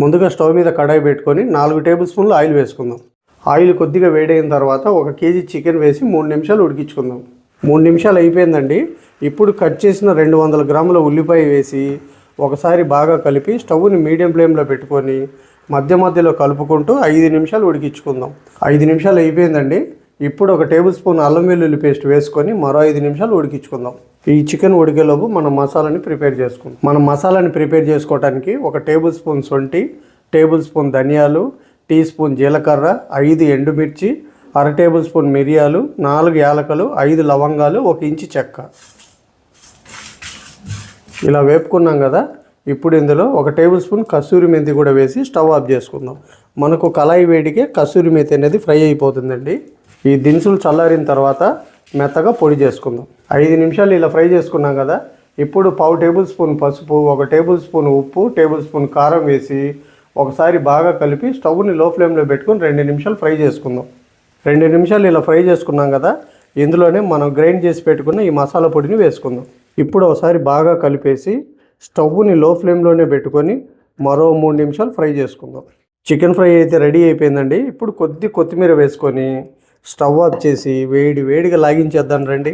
ముందుగా స్టవ్ మీద కడాయి పెట్టుకొని 4 టేబుల్ స్పూన్లు ఆయిల్ వేసుకుందాం. ఆయిల్ కొద్దిగా వేడైన తర్వాత 1 కేజీ చికెన్ వేసి 3 నిమిషాలు ఉడికించుకుందాం. 3 నిమిషాలు అయిపోయిందండి. ఇప్పుడు కట్ చేసిన 200 గ్రాముల ఉల్లిపాయ వేసి ఒకసారి బాగా కలిపి స్టవ్ని మీడియం ఫ్లేమ్లో పెట్టుకొని మధ్య మధ్యలో కలుపుకుంటూ 5 నిమిషాలు ఉడికించుకుందాం. 5 నిమిషాలు అయిపోయిందండి. ఇప్పుడు 1 టేబుల్ స్పూన్ అల్లం వెల్లుల్లి పేస్ట్ వేసుకొని మరో 5 నిమిషాలు ఉడికించుకుందాం. ఈ చికెన్ ఉడికేలోపు మనం మసాలాని ప్రిపేర్ చేసుకోవడానికి 1 టేబుల్ స్పూన్ శొంఠి, టేబుల్ స్పూన్ ధనియాలు, టీ స్పూన్ జీలకర్ర, 5 ఎండుమిర్చి, 1/2 టేబుల్ స్పూన్ మిరియాలు, 4 యాలకులు, 5 లవంగాలు, 1 ఇంచు చెక్క ఇలా వేపుకున్నాం కదా. ఇప్పుడు ఇందులో 1 టేబుల్ స్పూన్ కస్తూరి మెంతి కూడా వేసి స్టవ్ ఆఫ్ చేసుకుందాం. మనకు కళాయి వేడికే కస్తూరి మెంతి అనేది ఫ్రై అయిపోతుందండి. ఈ దినుసులు చల్లారిన తర్వాత మెత్తగా పొడి చేసుకుందాం. 5 నిమిషాలు ఇలా ఫ్రై చేసుకున్నాం కదా. ఇప్పుడు 1/2 టేబుల్ స్పూన్ పసుపు, 1 టేబుల్ స్పూన్ ఉప్పు, టేబుల్ స్పూన్ కారం వేసి ఒకసారి బాగా కలిపి స్టవ్ని లో ఫ్లేమ్లో పెట్టుకొని 2 నిమిషాలు ఫ్రై చేసుకుందాం. 2 నిమిషాలు ఇలా ఫ్రై చేసుకున్నాం కదా. ఇందులోనే మనం గ్రైండ్ చేసి పెట్టుకున్న ఈ మసాలా పొడిని వేసుకుందాం. ఇప్పుడు ఒకసారి బాగా కలిపేసి స్టవ్ని లో ఫ్లేమ్లోనే పెట్టుకొని మరో 3 నిమిషాలు ఫ్రై చేసుకుందాం. చికెన్ ఫ్రై అయితే రెడీ అయిపోయిందండి. ఇప్పుడు కొద్దిగా కొత్తిమీర వేసుకొని స్టవ్ ఆఫ్ చేసి వేడిగా లాగించేద్దాం రండి.